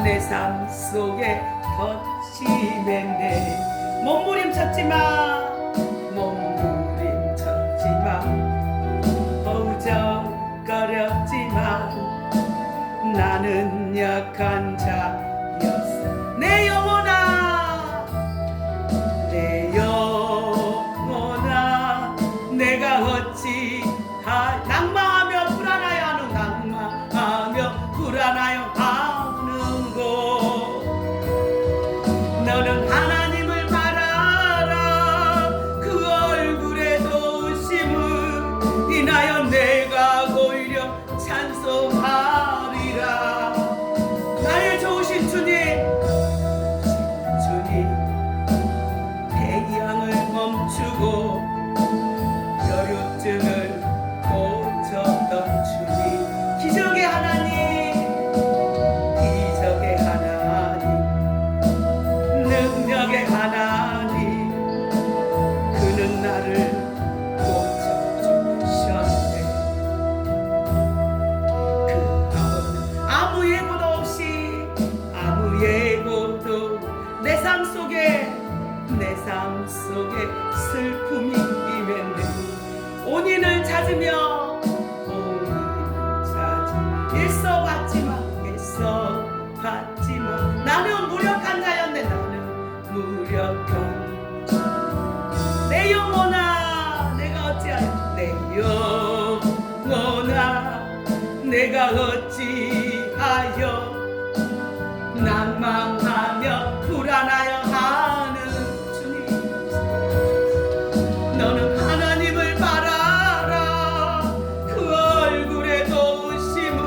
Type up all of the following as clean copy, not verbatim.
내 삶 속에 덧심했네. 몸부림쳤지마 허우적거렸지만 나는 약한 자였어. 내 영혼아 내 영혼아 내가 어찌 낭망하며 불안하여 하는고. 너는 하나님을 바라라. 그 얼굴에 도우심을 인하여 내가 오히려 찬송하리라. 나의 좋으신 주님 배기향을 멈추고 혈류증을 고쳤던 주님, 기적의 하나님, 기적의 하나님, 능력의 하나님, 그는 나를 고쳐주셨네. 그 아무 예고도 없이 아무 예고도 내 삶 속에 슬픔이 임했네. 온인을 찾으며 일서받지마 나는 무력한 자였네. 나는 무력한 자. 내 영혼아 내가 어찌하여 내 영혼아 내가 어찌하여 낭망하며 불안하여 하는 주님. 너는 하나님을 바라라. 그 얼굴에 도우심을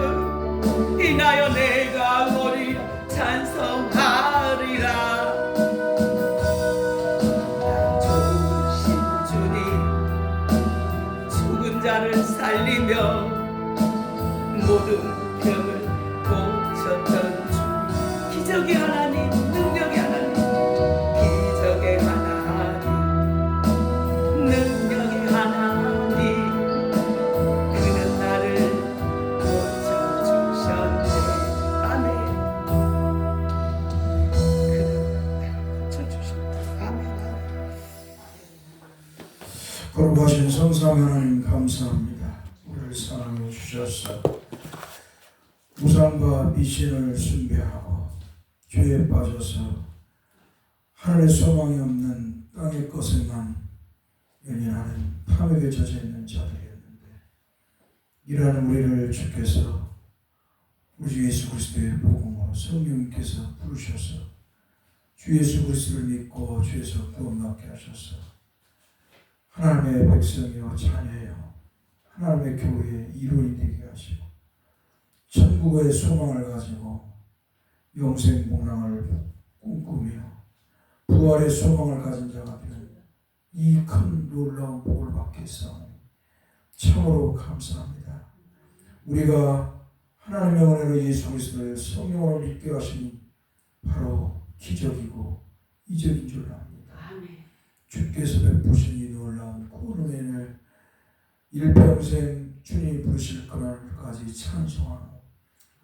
인하여 내가 오히려 찬송하리라. 좋으신 주님, 죽은 자를 살리며 모든 병을 고쳤던 주, 기적의 하나님, 능력의 하나님, 기적의 하나님, 능력의 하나님, 그는 나를 고쳐주셨네. 아멘. 그는 고쳐주셨네. 아멘. 거룩하신 성삼 하나님 감사합니다. 우리를 사랑해 주셔서 우상과 미신을 숭배하고 죄에 빠져서 하늘의 소망이 없는 땅의 것에만 연연하는 탐욕에 젖어 있는 자들이었는데, 이러한 우리를 주께서 우리 주 예수 그리스도의 복음으로 성령님께서 부르셔서 주 예수 그리스도를 믿고 죄에서 구원받게 하셔서 하나님의 백성이요 자녀요 하나님의 교회의 일원이 되게 하시고 천국의 소망을 가지고 영생 복락을 꿈꾸며 부활의 소망을 가진 자가 되는 이 큰 놀라운 복을 받게 했사오니 참으로 감사합니다. 우리가 하나님의 은혜로 예수 그리스도의 성령으로 믿게 하신 바로 기적이고 이적인 줄 압니다. 주께서 베푸신 이 놀라운 구원 은혜를 일평생 주님이 부르실 그날까지 찬송하고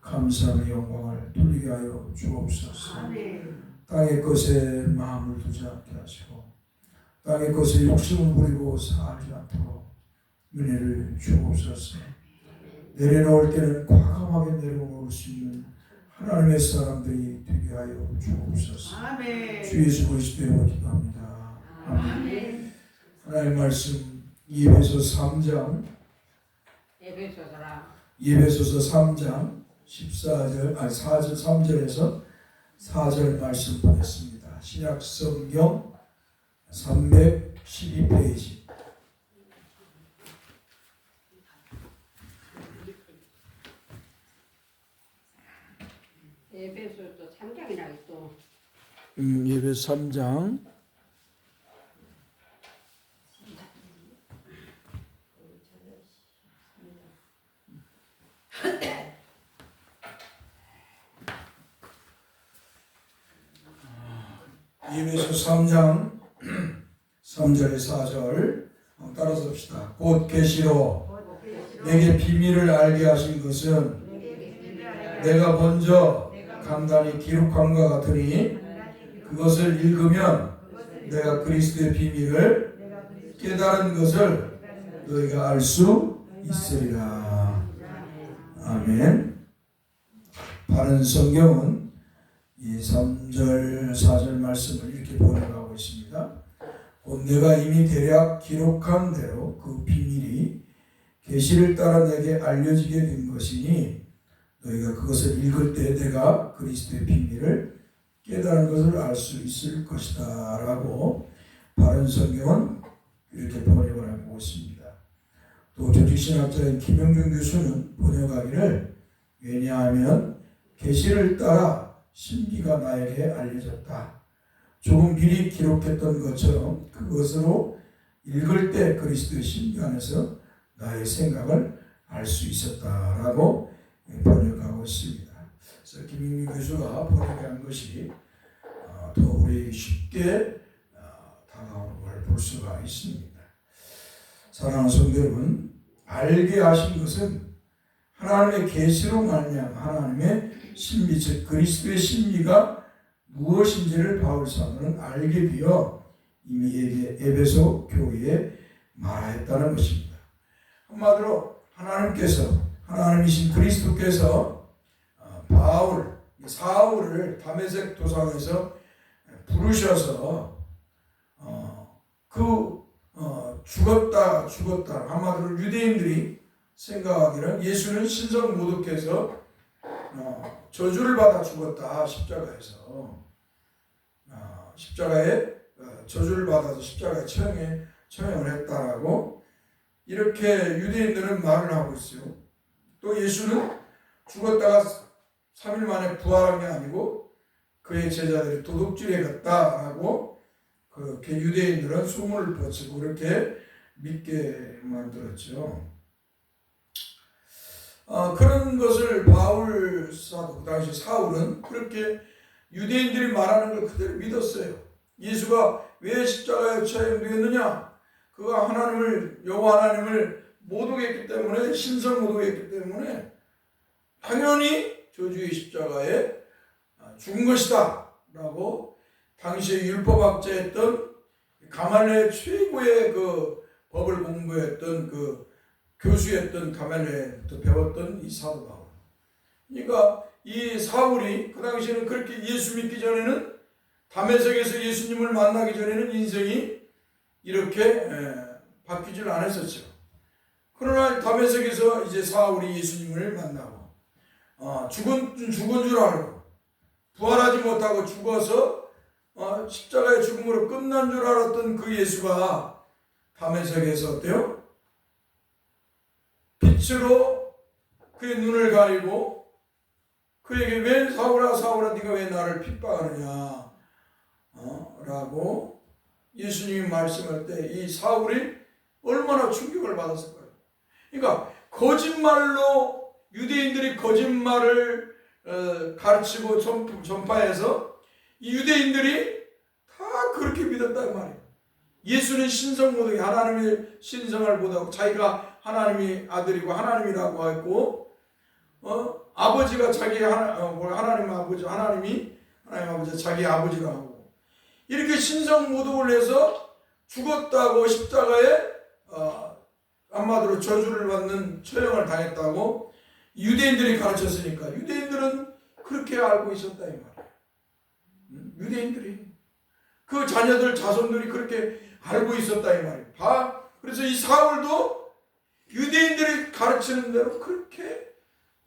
감사의 영광을 돌리게 하여 주옵소서. 땅의 것에 마음을 두지 않게 하시고 땅의 것에 욕심을 부리고 살지 않도록 은혜를 주옵소서. 내려놓을 때는 과감하게 내려놓을 수 있는 하나님의 사람들이 되게 하여 주옵소서. 주 예수 그리스도의 기도합니다. 아멘. 하나님의 말씀 예배소서 3장 14절 4절 3절에서 4절 말씀 보겠습니다. 신약 성경 312페이지. 예배소서 3장이나 또. 예배 3장 예배소 3장 3절에 4절 따라서 봅시다. 곧 계시로 내게 비밀을 알게 하신 것은 내가 먼저 간단히 기록한 것 같으니 그것을 읽으면 내가 그리스도의 비밀을 깨달은 것을 너희가 알 수 있으리라. 아멘. 바른 성경은 이 3절 4절 말씀을 이렇게 번역하고 있습니다. 곧 내가 이미 대략 기록한 대로 그 비밀이 계시를 따라 내게 알려지게 된 것이니 너희가 그것을 읽을 때 내가 그리스도의 비밀을 깨달은 것을 알 수 있을 것이다 라고 바른 성경은 이렇게 번역을 하고 있습니다. 또 조직신학자인 김영준 교수는 번역하기를 왜냐하면 계시를 따라 신비가 나에게 알려졌다. 조금 미리 기록했던 것처럼 그것으로 읽을 때 그리스도의 신비 안에서 나의 생각을 알 수 있었다라고 번역하고 있습니다. 그래서 김영준 교수가 번역한 것이 더 우리 쉽게 다가오는 걸 볼 수가 있습니다. 사랑하는 성도 여러분, 알게 하신 것은 하나님의 계시로 말미암아 하나님의 신비, 즉 그리스도의 신비가 무엇인지를 바울 사도는 알게 되어 이미 에베소 교회에 말하였다는 것입니다. 한마디로 하나님이신 그리스도께서 사울을 다메섹 도상에서 부르셔서 죽었다 한마디로 유대인들이 생각하기는 예수는 신성 모독해서 저주를 받아 죽었다. 십자가에 저주를 받아서 십자가에 처형을 했다라고 이렇게 유대인들은 말을 하고 있어요. 또 예수는 죽었다가 3일 만에 부활한 게 아니고 그의 제자들이 도둑질해 갔다라고 그렇게 유대인들은 소문을 퍼치고 그렇게 믿게 만들었죠. 그런 것을 바울 사도, 그 당시 사울은 그렇게 유대인들이 말하는 걸 그대로 믿었어요. 예수가 왜 십자가에 처형되었느냐? 그가 여호와 하나님을 모독했기 때문에, 신성 모독했기 때문에 당연히 저주의 십자가에 죽은 것이다 라고 당시에 율법학자였던 가말리엘 최고의 그 법을 공부했던 그 교수였던 가말리엘부터 배웠던 이 사도 바울. 그러니까 이 사울이 그 당시에는 그렇게 예수 믿기 전에는 다메섹에서 예수님을 만나기 전에는 인생이 이렇게 바뀌질 않았었죠. 그러나 다메섹에서 이제 사울이 예수님을 만나고 죽은 줄 알고 부활하지 못하고 죽어서 십자가의 죽음으로 끝난 줄 알았던 그 예수가 다메섹에서 어때요? 빛으로 그의 눈을 가리고 그에게 왜 사울아 네가 왜 나를 핍박하느냐 라고 예수님이 말씀할 때 이 사울이 얼마나 충격을 받았을 거예요. 그러니까 거짓말로 유대인들이 거짓말을 가르치고 전파해서 이 유대인들이 다 그렇게 믿었단 말이에요. 예수는 신성 모독이 하나님의 신성을 못하고 자기가 하나님의 아들이고 하나님이라고 했고 아버지가 하나님 아버지 자기 아버지라고 하고 이렇게 신성 모독을 해서 죽었다고 십자가에 한마디로 저주를 받는 처형을 당했다고 유대인들이 가르쳤으니까 유대인들은 그렇게 알고 있었다 이 말이에요. 유대인들이 그 자손들이 그렇게 알고 있었다 이 말이에요. 그래서 이 사울도 유대인들이 가르치는 대로 그렇게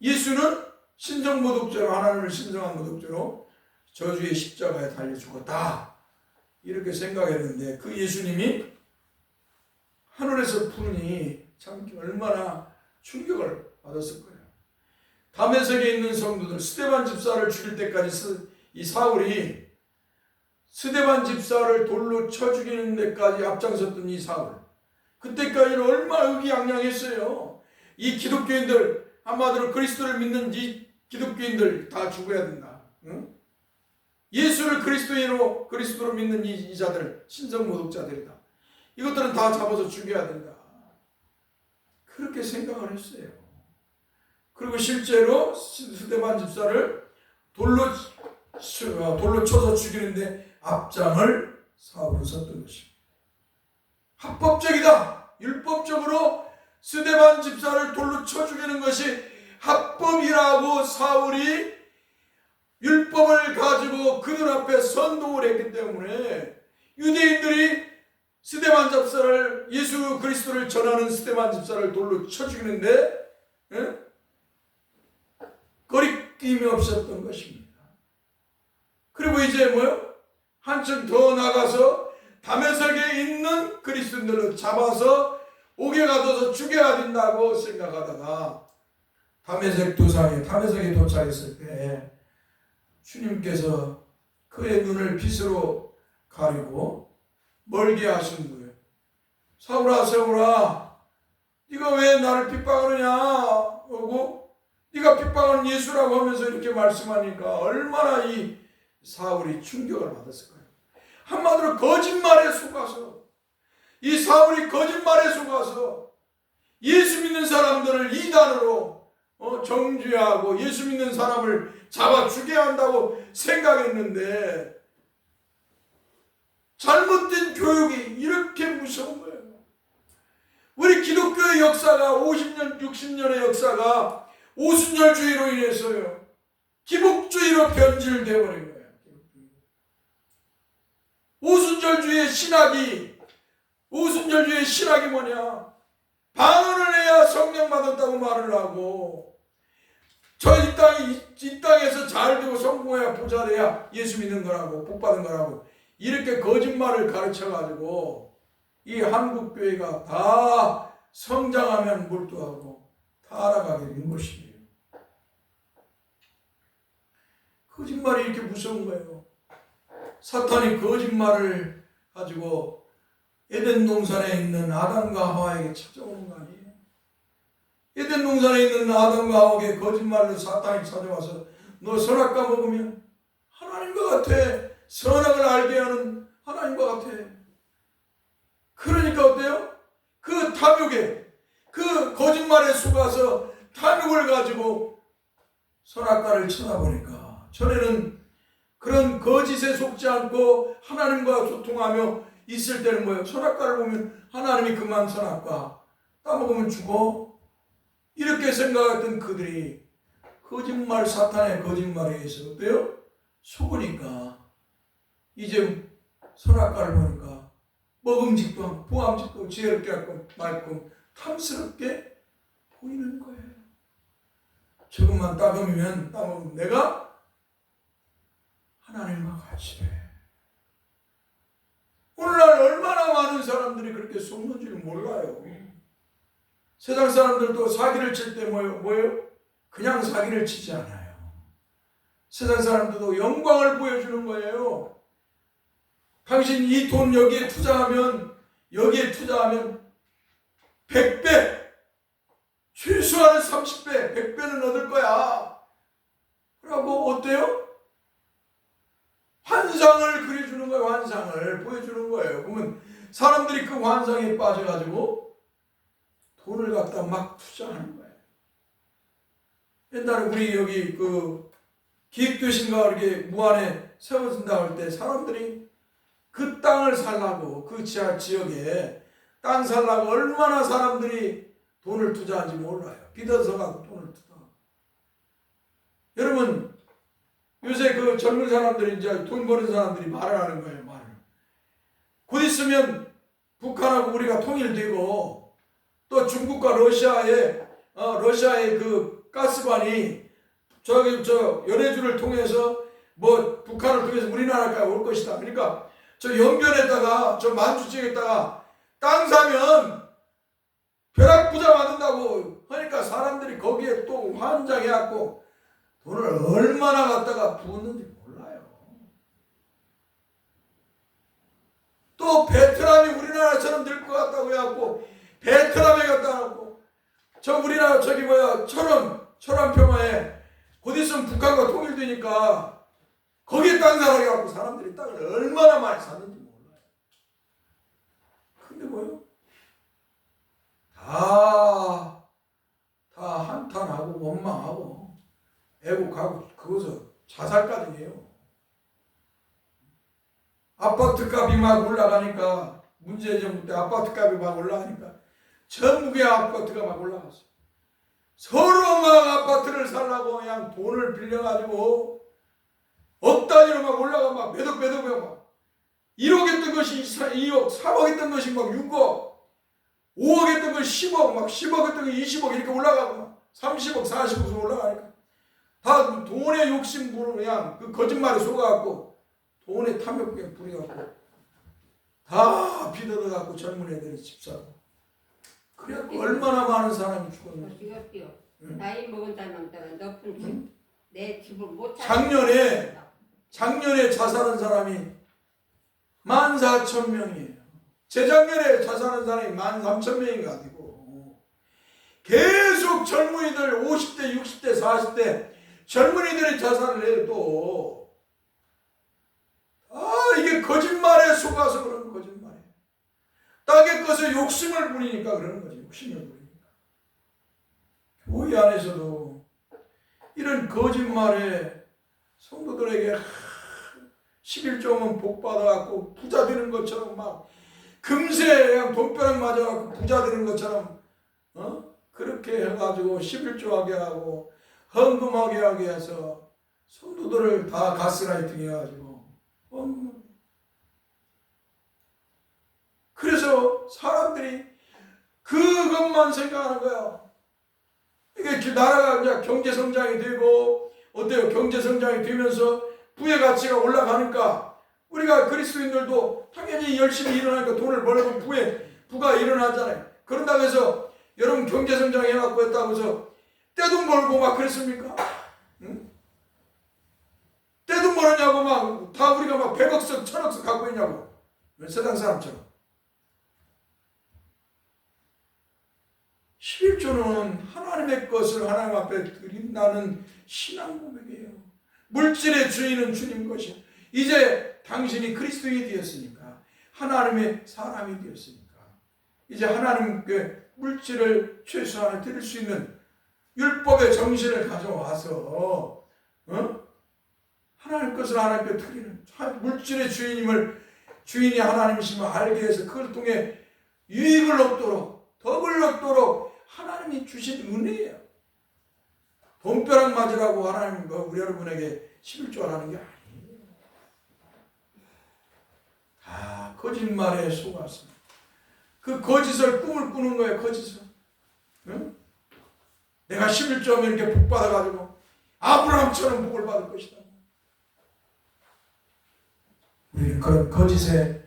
예수는 신성 모독죄로 하나님을 신성한 모독죄로 저주의 십자가에 달려 죽었다 이렇게 생각했는데 그 예수님이 하늘에서 부르니 참 얼마나 충격을 받았을 거예요. 다메섹에 있는 성도들 스데반 집사를 죽일 때까지 이 사울이 스데반 집사를 돌로 쳐 죽이는 데까지 앞장섰던 이 사울 그때까지는 얼마나 의기양양했어요. 이 기독교인들 한마디로 그리스도를 믿는 이 기독교인들 다 죽어야 된다. 응? 예수를 그리스도로 믿는 이 자들 신성 모독자들이다. 이것들은 다 잡아서 죽여야 된다. 그렇게 생각을 했어요. 그리고 실제로 스데반 집사를 돌로 쳐서 죽이는데 앞장을 사울은 섰던 것입니다. 합법적이다. 율법적으로 스데반 집사를 돌로 쳐 죽이는 것이 합법이라고 사울이 율법을 가지고 그들 앞에 선동을 했기 때문에 유대인들이 스데반 집사를, 예수 그리스도를 전하는 스데반 집사를 돌로 쳐 죽이는데 거리낌이 없었던 것입니다. 그리고 이제 한층 더 나가서 다메섹에 있는 그리스도인들을 잡아서 옥에 가둬서 죽여야 된다고 생각하다가 다메섹에 도착했을 때 주님께서 그의 눈을 빛으로 가리고 멀게 하시는 거예요. 사울아, 네가 왜 나를 핍박하느냐 하고, 네가 핍박하는 예수라고 하면서 이렇게 말씀하니까 얼마나 이 사울이 충격을 받았을 거예요. 한마디로 거짓말에 속아서, 이 사울이 거짓말에 속아서 예수 믿는 사람들을 이단으로 정죄하고 예수 믿는 사람을 잡아 죽여야 한다고 생각했는데, 잘못된 교육이 이렇게 무서운 거예요. 우리 기독교의 역사가 50년, 60년의 역사가 오순절주의로 인해서요, 기복주의로 변질되어 버린 거예요. 오순절주의의 신학이 뭐냐? 반언을 해야 성령 받았다고 말을 하고, 이 땅에서 잘 되고 성공해야 부자 돼야 예수 믿는 거라고, 복 받은 거라고, 이렇게 거짓말을 가르쳐가지고 이 한국교회가 다 성장하면 몰두하고 타락하게 된 것이에요. 거짓말이 이렇게 무서운 거예요. 사탄이 거짓말을 가지고 에덴 동산에 있는 아담과 하와에게 찾아오는 거 아니에요? 에덴 동산에 있는 아담과 하와에게 거짓말로 사탄이 찾아와서 너 선악과 먹으면 하나님과 같아. 선악을 알게 하는 하나님과 같아. 그러니까 어때요? 그 탐욕에, 그 거짓말에 속아서 탐욕을 가지고 선악과를 쳐다보니까, 전에는 그런 거짓에 속지 않고 하나님과 소통하며 있을 때는 뭐예요? 선악과를 보면 하나님이 그만 선악과, 따먹으면 죽어. 이렇게 생각했던 그들이 거짓말, 사탄의 거짓말에 의해서 어때요? 속으니까 이제 선악과를 보니까 먹음직도 않고 보암직도 지혜롭게 않고 맑고 탐스럽게 보이는 거예요. 조금만 따먹으면 내가 하나님과 같이 돼. 오늘날 얼마나 많은 사람들이 그렇게 속는 줄 몰라요. 세상 사람들도 사기를 칠 때 뭐예요? 그냥 사기를 치지 않아요. 세상 사람들도 영광을 보여주는 거예요. 당신 이 돈 여기에 투자하면 100배, 최소한은 30배, 100배는 얻을 거야. 그러고 어때요? 환상을 그려주는 거예요. 환상을 보여주는 거예요. 그러면 사람들이 그 환상에 빠져가지고 돈을 갖다 막 투자하는 거예요. 옛날에 우리 여기 그 기획도시인가 이렇게 무안에 세워진다고 할 때 사람들이 그 땅을 살라고, 그 지역에 땅 살라고 얼마나 사람들이 돈을 투자한지 몰라요. 빚어서 가고 돈을 투자하고. 여러분, 요새 그 젊은 사람들이 이제 돈 버는 사람들이 말을 하는 거예요. 말을. 곧 있으면 북한하고 우리가 통일되고 또 중국과 러시아의 그 가스관이 연해주를 통해서 북한을 통해서 우리나라까지 올 것이다. 그러니까 저 영변에다가 저 만주 지역에다가 땅 사면 벼락부자 받는다고 하니까 사람들이 거기에 또 환장해갖고 돈을 얼마나 갖다가 부었는지 몰라요. 또 베트남이 우리나라처럼 될 것 같다고 해갖고 베트남에 갔다 놓고 우리나라 철원평화에 곧 있으면 북한과 통일되니까 거기에 땅 사라고 해갖고 사람들이 땅을 얼마나 많이 샀는지 몰라요. 근데 뭐요? 다 한탄하고 원망하고 애국하고 그것을 자살까지 해요. 아파트 값이 막 올라가니까, 문재인 정부 때 아파트 값이 막 올라가니까 전국의 아파트가 막 올라갔어요. 서로 막 아파트를 살라고 그냥 돈을 빌려가지고 억 단위로 막 올라가 막 매덕 막 1억 했던 것이 2억, 3억 했던 것이 막 6억, 5억 했던 것이 10억, 막 10억 했던 게 20억 이렇게 올라가고 막 30억, 40억 올라가니까 다 돈의 욕심 부르고 그냥 그 거짓말에 속아갖고 돈에 탐욕에 부려갖고 다 빚어갖고 젊은 애들이 집 사고 그래갖고 얼마나 많은 사람이 죽었나. 나이 먹은 사람들은 높은 집, 내 집을 못 작년에 자살한 사람이 14,000명이에요. 재작년에 자살한 사람이 13,000명인가 되고 계속 젊은이들 50대, 60대, 40대 젊은이들이 자살을 해도 이게 거짓말에 속아서 그런 거짓말이에요. 땅에 것에 욕심을 부리니까 그러는 거지. 욕심을 부리니까. 교회 안에서도 이런 거짓말에 성도들에게 11조면 복 받아갖고 부자 되는 것처럼 막 금세 그냥 돈벼락 맞아갖고 부자 되는 것처럼 그렇게 해가지고 11조 하게 하고 헌금하게 하게 해서 성도들을 다 가스라이팅 해가지고 그래서 사람들이 그것만 생각하는 거야. 이게 나라가 이제 경제 성장이 되고 어때요? 경제 성장이 되면서 부의 가치가 올라가니까 우리가 그리스도인들도 당연히 열심히 일어나니까 돈을 벌고 부가 일어나잖아요. 그런다고 해서 여러분 경제 성장 해갖고 했다고 해서 떼돈 벌고 막 그랬습니까? 응? 떼돈 벌었냐고 막 다 우리가 막 100억씩 1000억씩 갖고 있냐고 세상 사람처럼. 11조는 하나님의 것을 하나님 앞에 드린다는 신앙 고백이에요. 물질의 주인은 주님 것이요. 이제 당신이 그리스도인이 되었으니까 하나님의 사람이 되었으니까 이제 하나님께 물질을 최소한을 드릴 수 있는 율법의 정신을 가져와서 하나님 것을 하나님께 드리는 물질의 주인이 하나님이심을 알게 해서 그걸 통해 유익을 얻도록 덕을 얻도록 하나님이 주신 은혜예요. 돈벼락 맞으라고 하나님 우리 여러분에게 11조 하라는 게 아니에요. 다 거짓말에 속아서 그 거짓을 꿈을 꾸는 거예요. 거짓을. 응? 내가 11조 하면 이렇게 복 받아가지고 아브라함처럼 복을 받을 것이다. 우리는 그런 거짓에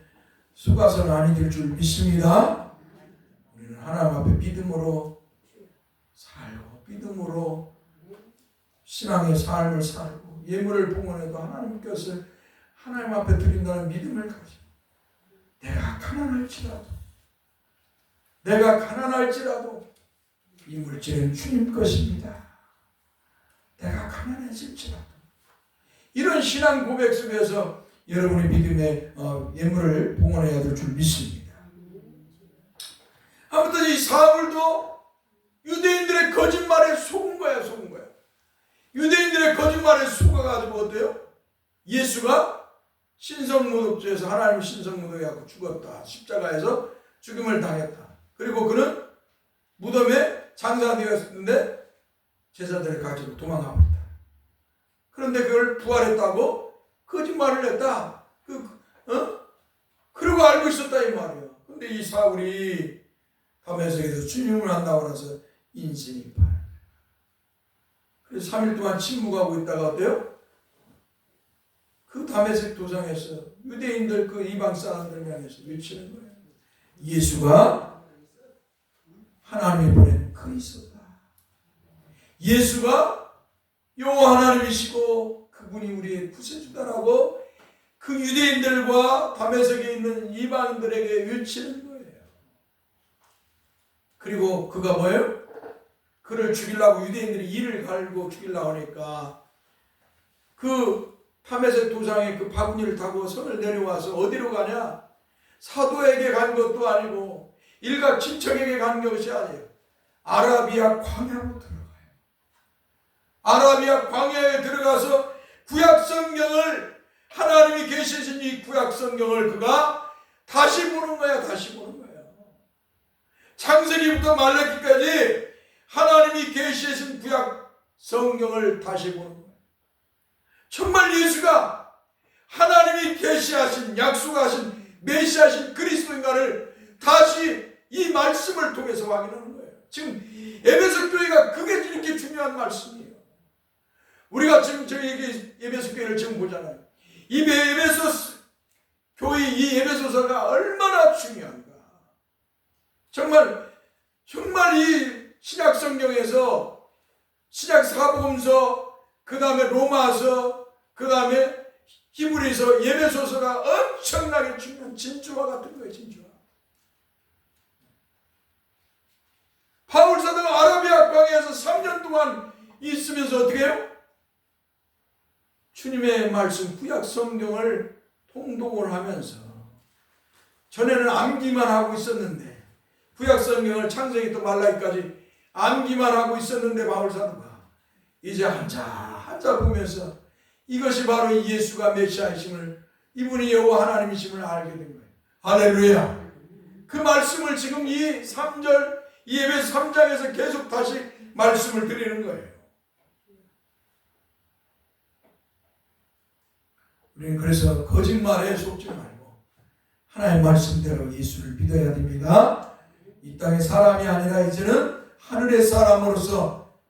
속아서는 아니될 줄 믿습니다. 우리는 하나님 앞에 믿음으로 살고 믿음으로 신앙의 삶을 살고 예물을 봉헌해도 하나님 것을 하나님 앞에 드린다는 믿음을 가지고 내가 가난할지라도 이 물질은 주님 것입니다. 내가 가난해질지라도 이런 신앙 고백 속에서 여러분의 믿음의 예물을 봉헌해야 될 줄 믿습니다. 아무튼 이 사울도 유대인들의 거짓말에 속은 거야. 유대인들의 거짓말에 속아가지고 어때요? 예수가 신성모독죄에서 하나님 신성모독에 갖고 죽었다. 십자가에서 죽임을 당했다. 그리고 그는 무덤에 장사되었는데 제자들을 가지고 도망가 버렸다. 그런데 그걸 부활했다고 거짓말을 했다. 그러고 알고 있었다 이 말이에요. 근데 이 사울이 다메섹에서 주님을 만나고 나서 인생이 바랍니다. 그래서 3일 동안 침묵하고 있다가 어때요? 그 다메섹 도상에서 유대인들 그 이방 사람들 향해서 외치는 거예요. 예수가 하나님이 보낸 그리스도다. 예수가 여호와 하나님이시고 그분이 우리의 구세주다라고 그 유대인들과 다메섹에 있는 이방인들에게 외치는 거예요. 그리고 그가 뭐예요? 그를 죽이려고 유대인들이 이를 갈고 죽이려고 하니까 그 다메섹 도상에 그 바구니를 타고 성을 내려와서 어디로 가냐? 사도에게 간 것도 아니고 일가 친척에게 간 것이 아니에요. 아라비아 광야로 들어가요. 아라비아 광야에 들어가서 구약 성경을, 하나님이 계시신 이 구약 성경을 그가 다시 보는 거야. 다시 보는 거야. 창세기부터 말라기까지 하나님이 계시신 구약 성경을 다시 보는 거야. 정말 예수가 하나님이 계시하신, 약속하신, 메시아신 그리스도인가를 다시 이 말씀을 통해서 확인하는 거예요. 지금 에베소 교회가 그게 이렇게 중요한 말씀이에요. 우리가 지금 저희 에베소 교회를 지금 보잖아요. 이 에베소 교회, 이 에베소서가 얼마나 중요한가. 정말 이 신약 성경에서 신약 사복음서, 그 다음에 로마서, 그 다음에 히브리서, 에베소서가 엄청나게 중요한 진주와 같은 거예요. 진주와. 바울 사도가 아라비아 광야에서 3년 동안 있으면서 어떻게 해요? 주님의 말씀, 구약 성경을 통독을 하면서, 전에는 암기만 하고 있었는데, 구약 성경을 창세기부터 말라기까지 암기만 하고 있었는데, 바울 사도가 이제 한자 보면서 이것이 바로 예수가 메시아이심을, 이분이 여호와 하나님이심을 알게 된 거예요. 할렐루야. 그 말씀을 지금 이 3절, 이 에베소 3장에서 계속 다시 말씀을 드리는 거예요. 우리는 그래서 거짓말에 속지 말고 하나님의 말씀대로 예수를 믿어야 됩니다. 이 땅의 사람이 아니라 이제는 하늘의 사람으로서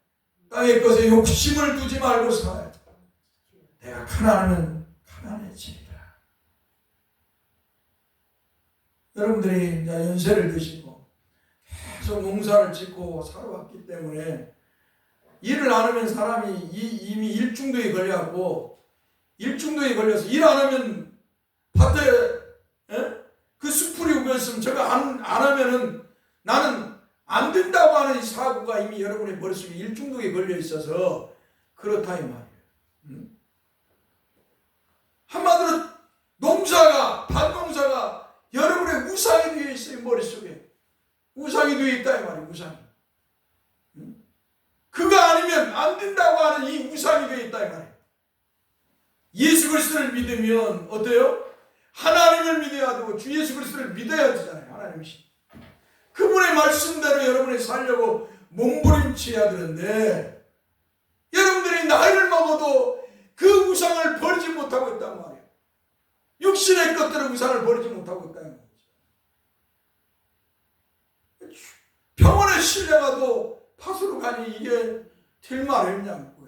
땅의 것에 욕심을 두지 말고 살아야 돼. 내가 가난하면 가난해지리라. 여러분들이 이제 연세를 드시고 계속 농사를 짓고 살아왔기 때문에 일을 안 하면 사람이 이미 일중독에 걸려갖고, 일중독에 걸려서 일 안 하면 밭에 그 수풀이 우겼으면 저거 안 하면은 나는 안 된다고 하는 이 사고가 이미 여러분의 머릿속에 일중독에 걸려 있어서 그렇다 이 말이에요. 한마디로 농사가, 밭농사가 여러분의 우상이 되어 있어요. 머릿속에 우상이 되어 있다 이 말이에요. 우상이. 그거 아니면 안 된다고 하는 이 우상이 되어 있다 이 말이에요. 예수 그리스도를 믿으면 어때요? 하나님을 믿어야 되고 주 예수 그리스도를 믿어야 되잖아요. 하나님이시. 그분의 말씀대로 여러분이 살려고 몸부림쳐야 되는데, 여러분들이 나이를 먹어도 그 우상을 버리지 못하고 있단 말이에요. 육신의 것들은 우상을 버리지 못하고 있다는 거죠. 병원에 실려가도 파수로 가니 이게 될 말이냐고요.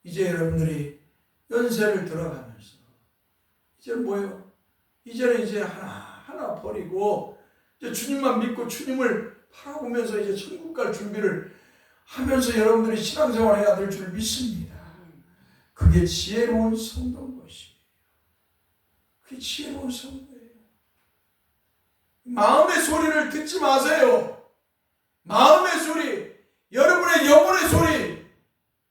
이제 여러분들이 연세를 들어가면서 이제 뭐예요? 이제는 이제 하나 버리고 이제 주님만 믿고 주님을 바라보면서 이제 천국 갈 준비를 하면서 여러분들이 신앙생활 해야 될 줄 믿습니다. 그게 지혜로운 성도인 것이에요. 그게 지혜로운 성도예요. 마음의 소리를 듣지 마세요. 마음의 소리, 여러분의 영혼의 소리,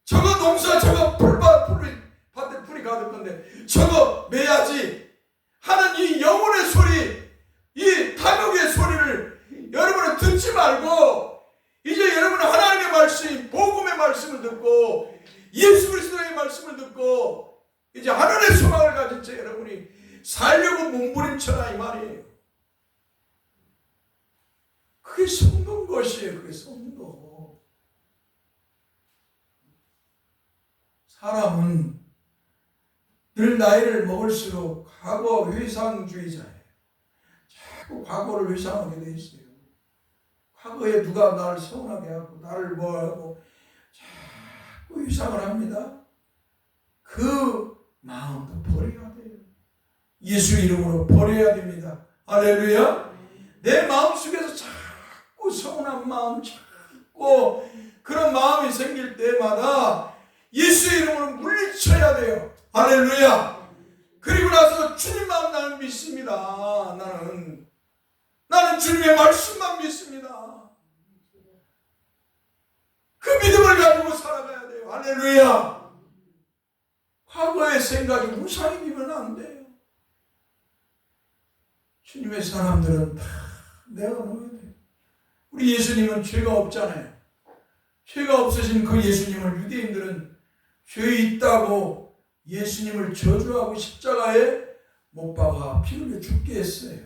저거 농사, 저거 밭에 풀이 가득 건데 저거 매야지 하는 이 영혼의 소리, 이 탐욕의 소리를 여러분은 듣지 말고 이제 여러분은 하나님의 말씀, 복음의 말씀을 듣고 예수 그리스도의 말씀을 듣고 이제 하늘의 소망을 가진 채 여러분이 살려고 몸부림쳐라 이 말이에요. 그게 성도인 것이에요. 그게 성도. 사람은 늘 나이를 먹을수록 과거 회상주의자예요. 자꾸 과거를 회상하게 돼 있어요. 과거에 누가 나를 서운하게 하고 나를 뭐하고 자꾸 회상을 합니다. 그 마음도 버려야 돼요. 예수 이름으로 버려야 됩니다. 할렐루야. 내 마음속에서 자꾸 서운한 마음, 자꾸 그런 마음이 생길 때마다 예수 이름으로 물리쳐야 돼요. 할렐루야. 그리고 나서 주님만 나는 믿습니다. 나는 주님의 말씀만 믿습니다. 그 믿음을 가지고 살아가야 돼요. 할렐루야. 과거의 생각이 우상이 되면 안 돼요. 주님의 사람들은 다 내어놓아야 돼요. 우리 예수님은 죄가 없잖아요. 죄가 없으신 그 예수님을 유대인들은 죄 있다고 예수님을 저주하고 십자가에 못 박아 피 흘려 죽게 했어요.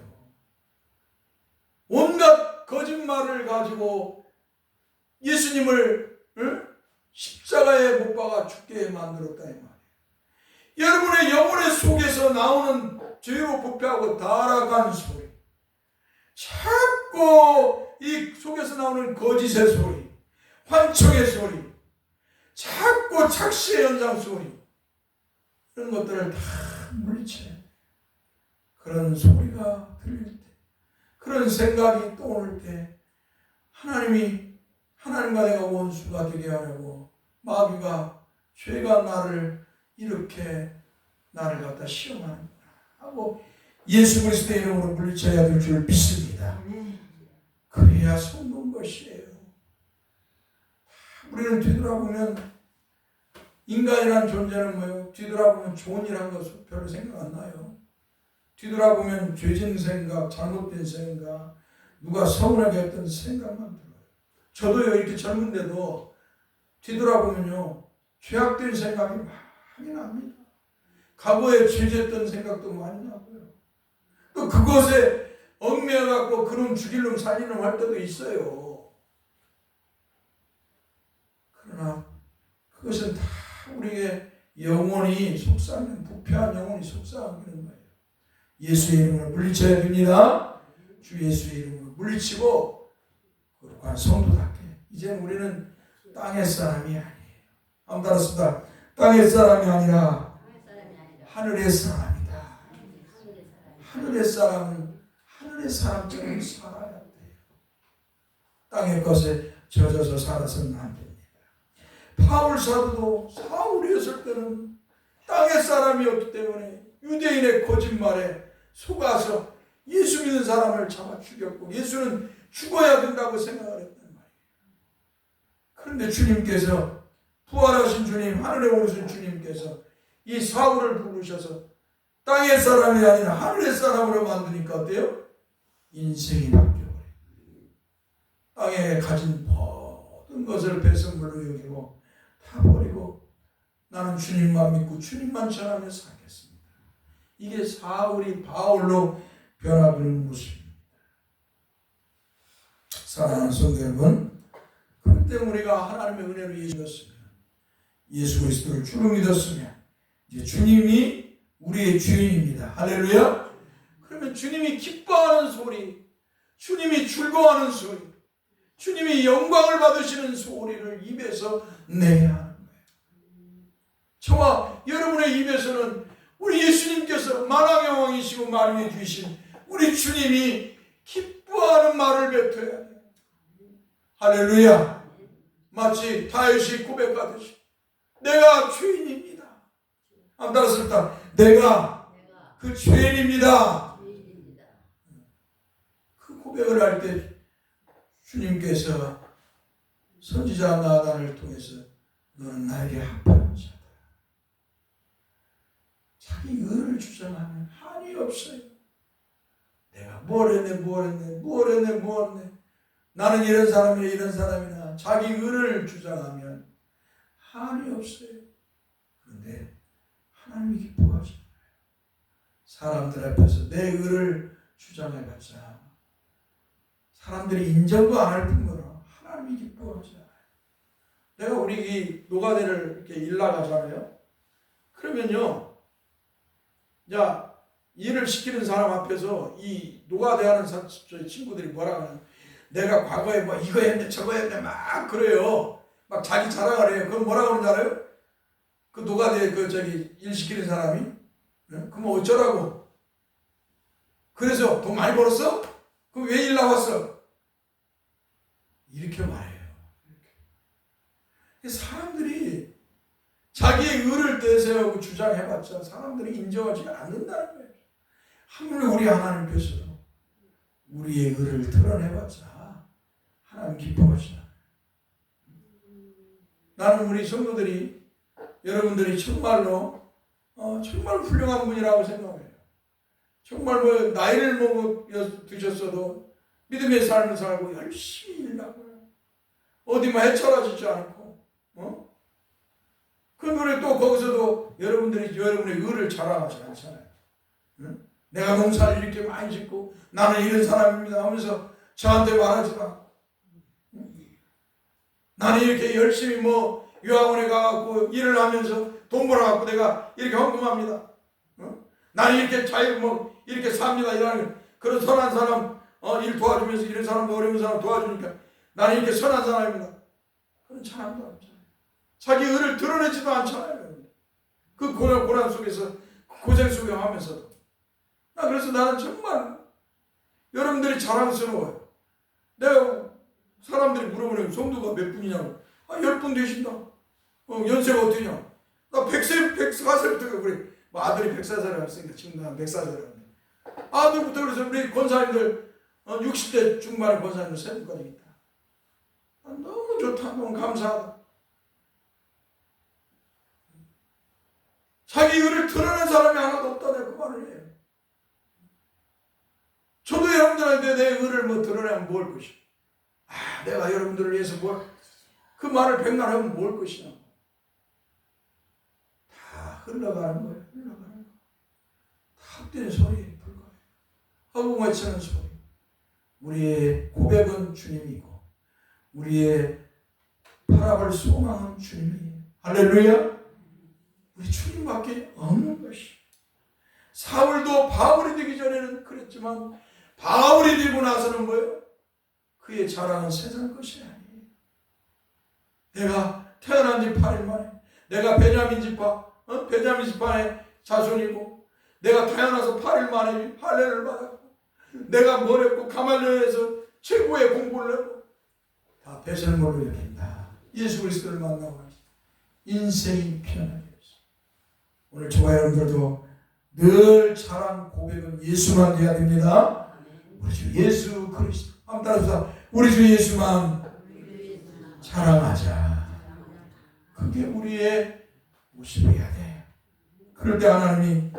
온갖 거짓말을 가지고 예수님을 십자가에 못 박아 죽게 만들었다 이 말이에요. 여러분의 영혼의 속에서 나오는 죄로 부패하고 타락한 소리, 자꾸 이 속에서 나오는 거짓의 소리, 환청의 소리, 자꾸 착시의 현상 소리, 이런 것들을 다 물리쳐야 돼. 그런 소리가 들릴 때, 그런 생각이 떠오를 때 하나님과 내가 원수가 되게 하려고 마귀가, 죄가 이렇게 나를 갖다 시험하는구나 하고 예수 그리스도의 이름으로 물리쳐야 될 줄 믿습니다. 그래야 성공 것이에요. 우리는 뒤돌아보면 인간이란 존재는 뭐예요? 뒤돌아보면 좋은 일 한 것 별로 생각 안 나요. 뒤돌아보면 죄진 생각, 잘못된 생각, 누가 서운하게 했던 생각만 들어요. 저도요, 이렇게 젊은데도 뒤돌아보면요, 죄악된 생각이 많이 납니다. 과거에 죄졌던 생각도 많이 나고요. 또 그것에 얽매여갖고 그놈 죽일 놈 살릴 놈 할 때도 있어요. 그러나 그것은 다 우리의 영혼이 속상한, 부패한 영혼이 속상하는 거예요. 예수의 이름으로 물리쳐야 됩니다. 주 예수의 이름으로 물리치고 거룩한 성도답게 이제는 우리는 땅의 사람이 아니에요. 한번 따랐습니다. 땅의 사람이 아니라 하늘의 사람이다. 하늘의 사람은 하늘의 사람처럼 살아야 돼요. 땅의 것에 젖어서 살아서는 안 됩니다. 바울 사도도 사울이었을 때는 땅의 사람이었기 때문에 유대인의 거짓말에 속아서 예수 믿는 사람을 잡아 죽였고 예수는 죽어야 된다고 생각을 했단 말이에요. 그런데 주님께서, 부활하신 주님, 하늘에 오르신 주님께서 이 사울을 부르셔서 땅의 사람이 아니라 하늘의 사람으로 만드니까 어때요? 인생이 바뀌어버려요. 땅에 가진 모든 것을 배선물로 여기고 다 버리고 나는 주님만 믿고 주님만 전하며 살겠습니다. 이게 사울이 바울로 변화되는 모습입니다. 사랑하는 성도 여러분, 그때 우리가 하나님의 은혜로 예수였으면, 예수 그리스도를 주로 믿었으면 이제 주님이 우리의 주인입니다. 할렐루야. 그러면 주님이 기뻐하는 소리, 주님이 즐거워하는 소리, 주님이 영광을 받으시는 소리를 입에서 내야 하는 거예요. 저와 여러분의 입에서는 우리 예수님께서 만왕의 왕이시고 만유의 주이신 우리 주님이 기뻐하는 말을 뱉어야 돼요. 할렐루야. 마치 다윗이 고백하듯이 내가 죄인입니다. 한번 따라서 내가 그 죄인입니다. 그 고백을 할 때 주님께서 선지자 나단을 통해서 너는 나에게 합한 자다. 자기 의를 주장하면 한이 없어요. 내가 뭘 했네. 나는 이런 사람이나 자기 의를 주장하면 한이 없어요. 그런데 하나님이 기뻐하시는 거예요. 사람들 앞에서 내 의를 주장해봤자 사람들이 인정도 안 할 뿐더러 하나님이 기뻐하지 않아요. 내가 우리 노가대를 이렇게 일 나가잖아요. 그러면요, 야, 일을 시키는 사람 앞에서 이 노가대하는 저희 친구들이 뭐라고 하냐면 내가 과거에 뭐 이거 했네 저거 했네 막 그래요. 막 자기 자랑을 해요. 그럼 뭐라고 그러는지 알아요? 그 노가대 일 시키는 사람이 그럼 어쩌라고? 그래서 돈 많이 벌었어? 그럼 왜 일 나왔어? 이렇게 말해요. 이렇게. 사람들이 자기의 의를 내세우고 주장해봤자 사람들이 인정하지 않는다는 거예요. 하물며 우리 하나님께서 우리의 의를 드러내봤자 하나님 기뻐하시나. 나는 우리 성도들이, 여러분들이 정말로 정말 훌륭한 분이라고 생각해요. 정말 나이를 드셨어도 믿음의 삶을 살고 열심히 일하고요. 어디만 해쳐라지지 않고, 그런데 또 거기서도 여러분들이 여러분의 의를 자랑하지 않잖아요. 응? 내가 농사를 이렇게 많이 짓고 나는 이런 사람입니다 하면서 저한테 말하지 마. 나는 이렇게 열심히 유학원에 가갖고 일을 하면서 돈 벌어갖고 내가 이렇게 헌금합니다. 나는 이렇게 이렇게 삽니다. 이런 그런 선한 사람 일 도와주면서 이런 사람도 어려운 사람 도와주니까 나는 이렇게 선한 사람입니다. 그런 사람도 없잖아요. 자기 의를 드러내지도 않잖아요. 그 고난 속에서 고생 속에 하면서도. 그래서 나는 정말 여러분들이 자랑스러워요. 내가 사람들이 물어보면 성도가 몇 분이냐고. 10분 되신다. 연세가 어떠냐? 나 104세부터 그래. 아들이 104세라고 했으니까 지금 난 104세라고. 아들부터 그래서 우리 권사님들 60대 중반의 권사님들 세 분까지 있다. 너무 좋다. 너무 감사하다. 자기 의를 드러낸 사람이 하나도 없다. 내가 그 말을 해요. 저도 여러분들한테 내 의를 드러내면 뭘 것이야. 내가 여러분들을 위해서 그 말을 백날 하면 뭘 것이냐. 다 흘러가는 거예요. 흘러가는 거. 다 헛되는 소리에 불과해요. 허공에 치는 소리. 우리의 고백은 주님이고 우리의 바라볼 소망은 주님이에요. 할렐루야. 우리 주님밖에 없는 것이. 사울도 바울이 되기 전에는 그랬지만 바울이 되고 나서는 뭐예요? 그의 자랑은 세상 것이 아니에요. 내가 태어난 지 8일 만에 내가 베냐민 지파의 자손이고 내가 태어나서 8일 만에 할례를 받았고 내가 뭘 했고 가말리엘에서 최고의 공부를 했고 다 배설물로 여긴다. 예수 그리스도를 만나고 인생이 편하게 했어. 오늘 저와 여러분들도 늘 자랑 고백은 예수만 돼야 됩니다. 우리 주 예수 그리스도. 한번 따라서 우리 주 예수만 자랑하자. 그게 우리의 모습이어야 돼. 그럴 때 하나님이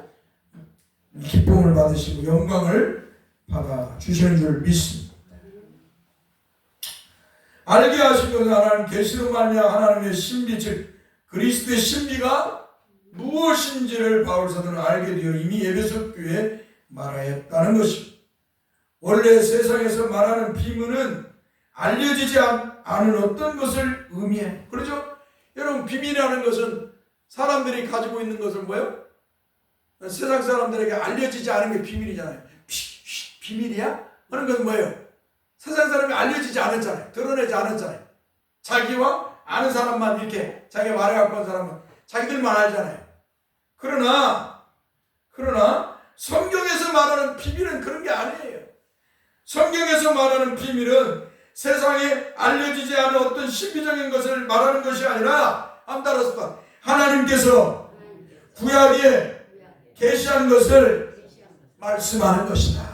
기쁨을 받으시고 영광을 받아 주시는 줄 믿습니다. 알게 하신 것은 하나님 계시로 말미암아 하나님의 신비 즉 그리스도의 신비가 무엇인지를 바울 사도는 알게 되어 이미 에베소 교회에 말하였다는 것입니다. 원래 세상에서 말하는 비밀은 알려지지 않은 어떤 것을 의미해. 그렇죠? 여러분 비밀이라는 것은 사람들이 가지고 있는 것을 뭐예요? 세상 사람들에게 알려지지 않은 게 비밀이잖아요. 비밀이야? 하는 것은 뭐예요? 세상 사람이 알려지지 않았잖아요. 드러내지 않았잖아요. 자기와 아는 사람만 이렇게 자기가 말해갖고 한 사람은 자기들만 알잖아요. 그러나 성경에서 말하는 비밀은 그런 게 아니에요. 성경에서 말하는 비밀은 세상에 알려지지 않은 어떤 신비적인 것을 말하는 것이 아니라 한번 따라서 하나님께서 구약에 계시한 것을 말씀하는 것이다.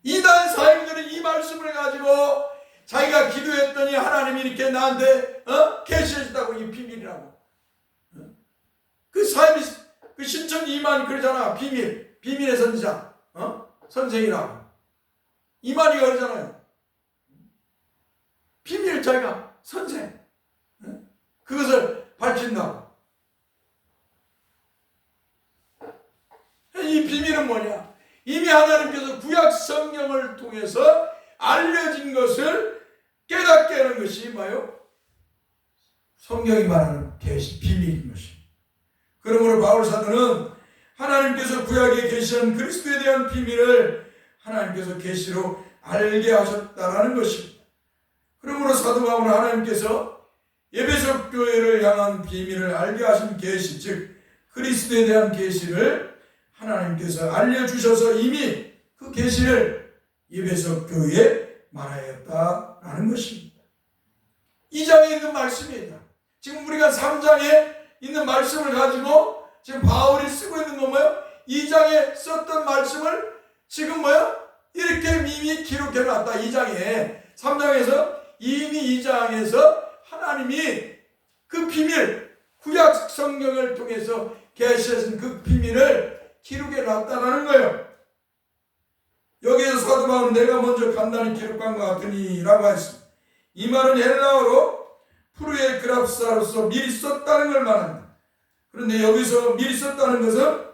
이단 사역들은 이 말씀을 가지고 자기가 기도했더니 하나님이 이렇게 나한테 계시해준다고 이 비밀이라고. 그 사람이 그 신천 이만이 그러잖아. 비밀의 선지자 선생이라고. 이만이가 그러잖아요. 비밀 자기가 선생. 그것을 밝힌다고. 이 비밀은 뭐냐? 이미 하나님께서 구약 성경을 통해서 알려진 것을 깨닫게 하는 것이 뭐예요? 성경이 말하는 계시 비밀인 것입니다. 그러므로 바울 사도는 하나님께서 구약에 계시한 그리스도에 대한 비밀을 하나님께서 계시로 알게 하셨다라는 것입니다. 그러므로 사도 바울은 하나님께서 에베소 교회를 향한 비밀을 알게 하신 계시, 즉 그리스도에 대한 계시를 하나님께서 알려주셔서 이미 그 계시를 에베소 교회에 말하였다라는 것입니다. 2장에 있는 말씀이다. 지금 우리가 3장에 있는 말씀을 가지고 지금 바울이 쓰고 있는 건 뭐예요? 2장에 썼던 말씀을 지금 뭐예요? 이렇게 이미 기록해놨다. 2장에 3장에서 이미 2장에서 하나님이 그 비밀 구약 성경을 통해서 계시하신 그 비밀을 기록해놨다는 거예요. 여기에서 사도 바울은 내가 먼저 간단히 기록한 것 같으니 라고 했습니다. 이 말은 헬라어로 프루의 그랍사로서 미리 썼다는 걸 말합니다. 그런데 여기서 미리 썼다는 것은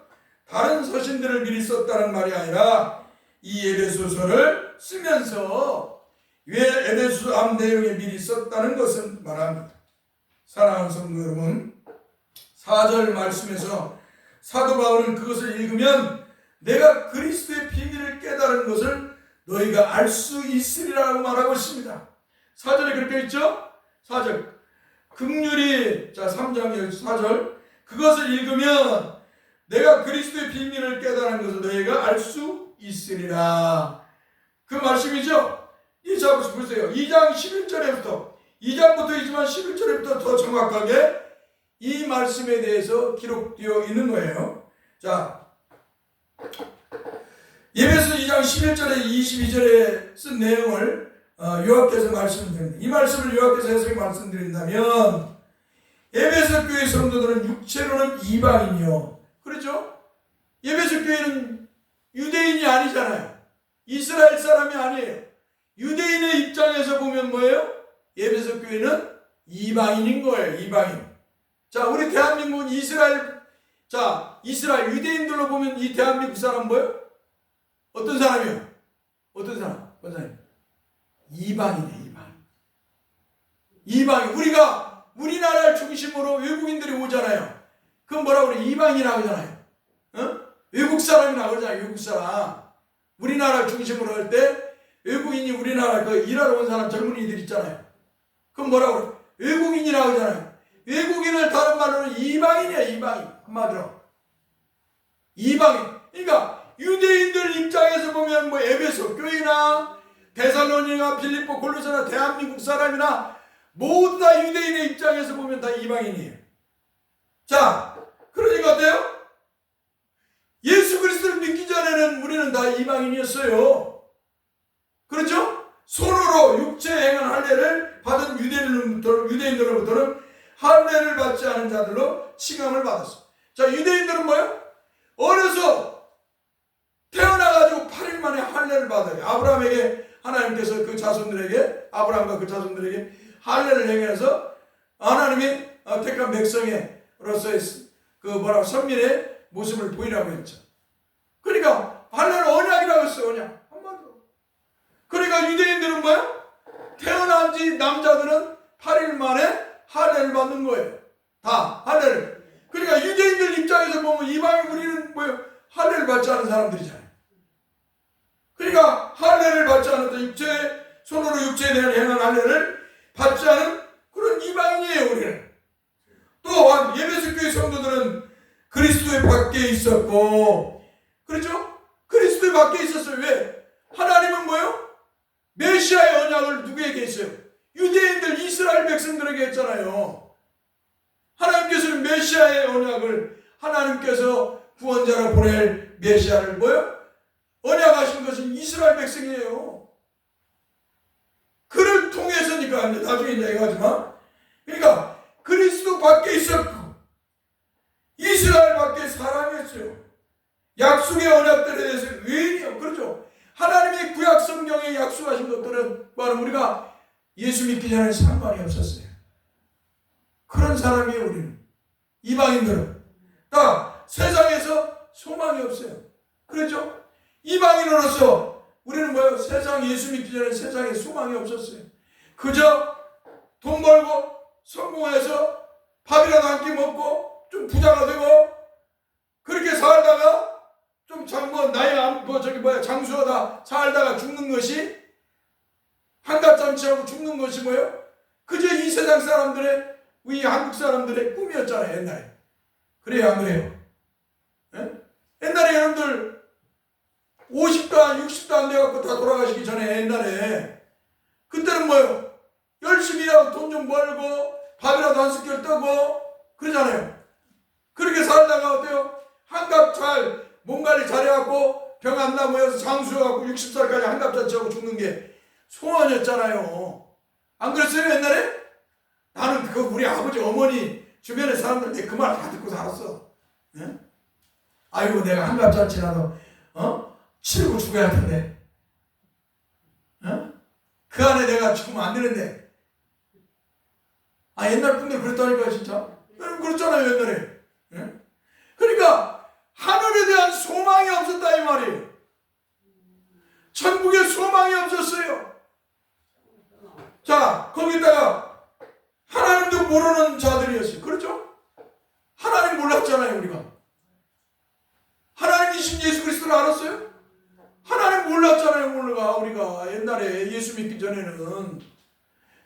다른 서신들을 미리 썼다는 말이 아니라 이 에베소서를 쓰면서 왜 에베소 앞 내용에 미리 썼다는 것을 말합니다. 사랑하는 성도 여러분, 4절 말씀에서 사도 바울은 그것을 읽으면 내가 그리스도의 비밀을 깨달은 것을 너희가 알 수 있으리라고 말하고 있습니다. 4절에 그렇게 있죠? 4절 긍휼히, 자 3장 4절 그것을 읽으면 내가 그리스도의 비밀을 깨달은 것을 너희가 알 수 있으리라. 그 말씀이죠? 이 자 보세요. 2장 11절에부터 2장부터이지만 11절에부터 더 정확하게 이 말씀에 대해서 기록되어 있는 거예요. 자, 에베소 2장 11절에 22절에 쓴 내용을 요약해서 말씀드립니다. 이 말씀을 요약해서 해석해 말씀드린다면 에베소 교회 성도들은 육체로는 이방인이요. 그렇죠? 에베소 교회는 유대인이 아니잖아요. 이스라엘 사람이 아니에요. 유대인의 입장에서 보면 뭐예요? 에베소 교회는 이방인인 거예요. 이방인. 자, 우리 대한민국은 이스라엘 유대인들로 보면 이 대한민국 사람 뭐예요? 어떤 사람이요? 어떤 사람? 어떤 사람? 이방이네, 이방인. 우리가 우리나라를 중심으로 외국인들이 오잖아요. 그건 뭐라고 그래? 이방이라고 하잖아요. 외국 사람이라고 그러잖아요. 외국 사람. 우리나라를 중심으로 할 때 외국인이 우리나라 그 일하러 온 사람 젊은이들 있잖아요. 그건 뭐라고 그래? 외국인이라고 하잖아요. 외국인을 다른 말로는 이방인이야, 이방인. 한마디로. 이방인. 그러니까 유대인들 입장에서 보면 뭐 에베소 교회나 데살로니가, 빌립보, 골로새나 대한민국 사람이나 모두 다 유대인의 입장에서 보면 다 이방인이에요. 자, 그러니까 어때요? 예수 그리스도를 믿기 전에는 우리는 다 이방인이었어요. 그렇죠? 손으로 육체 행한 할례를 받은 유대인들로부터는 할례를 받지 않은 자들로 칭함을 받았어. 자, 유대인들은 뭐예요? 어려서 태어나가지고 8일 만에 할례를 받아요. 아브라함에게 하나님께서 아브라함과 그 자손들에게 할례를 행해서 하나님이 택한 백성으로서의 선민의 모습을 보이라고 했죠. 그러니까 할례를 언약이라고 했어요. 언약. 한마디로. 그러니까 유대인들은 뭐예요? 태어난 지 남자들은 8일 만에 할례를 받는 거예요. 다 할례를. 그러니까 유대인들 입장에서 보면 이방인 우리는 뭐예요? 할례를 받지 않은 사람들이잖아요. 그러니까 할례를 받지 않았던 손으로 육체에 대한 행한 할례를 받지 않은 그런 이방인이에요, 우리는. 또한 에베소 교회 성도들은 그리스도의 밖에 있었고, 그렇죠? 그리스도의 밖에 있었어요. 왜? 하나님은 뭐예요? 메시아의 언약을 누구에게 했어요? 유대인들 이스라엘 백성들에게 했잖아요. 하나님께서는 메시아의 언약을, 하나님께서 구원자로 보낼 메시아를 뭐예요? 언약하신 것은 이스라엘 백성이에요. 그를 통해서니까 나중에 얘기하지만, 그러니까 그리스도 밖에 있었고 이스라엘 밖에 사람이었어요. 약속의 언약들에 대해서 외인이요. 그렇죠? 하나님의 구약 성경에 약속하신 것들은 바로 우리가 예수 믿기 전에 상관이 없었어요. 그런 사람이에요, 우리는. 이방인들은 다 세상에서 소망이 없어요. 그렇죠? 이방인으로서 우리는 뭐예요? 세상 예수 믿기 전에 세상에 소망이 없었어요. 그저 돈 벌고 성공해서 밥이라도 한 끼 먹고 좀 부자가 되고 그렇게 살다가 좀 장수하다 살다가 죽는 것이 한갓잔치하고 죽는 것이 뭐예요? 그저 이 세상 사람들의, 우리 한국 사람들의 꿈이었잖아요, 옛날에. 그래요, 안 그래요? 예? 옛날에 여러분들 50도 안 60도 안 돼갖고 다 돌아가시기 전에 옛날에 그때는 뭐예요? 열심히 일하고 돈 좀 벌고 밥이라도 한 숟갈 떠고 그러잖아요. 그렇게 살다가 어때요? 한갑 잘 몸 관리 잘해갖고 병 안 나고 해서 장수해갖고 60살까지 한갑잔치하고 죽는 게 소원이었잖아요. 안 그랬어요, 옛날에? 나는 우리 아버지 어머니 주변의 사람들 그 말 다 듣고 살았어. 예? 아이고 내가 한갑잔치라도 치르고 죽어야 텐데, 그 안에 내가 죽으면 안 되는데 아, 옛날 분들 그랬다니까 진짜. 여러분 그렇잖아요 옛날에. 예? 그러니까 하늘에 대한 소망이 없었다 이 말이에요. 천국에 소망이 없었어요. 자, 거기다가 하나님도 모르는 자들이었어요. 그렇죠? 하나님 몰랐잖아요 우리가. 하나님이신 예수 그리스도를 알았어요? 하나님 몰랐잖아요 우리가 옛날에 예수 믿기 전에는.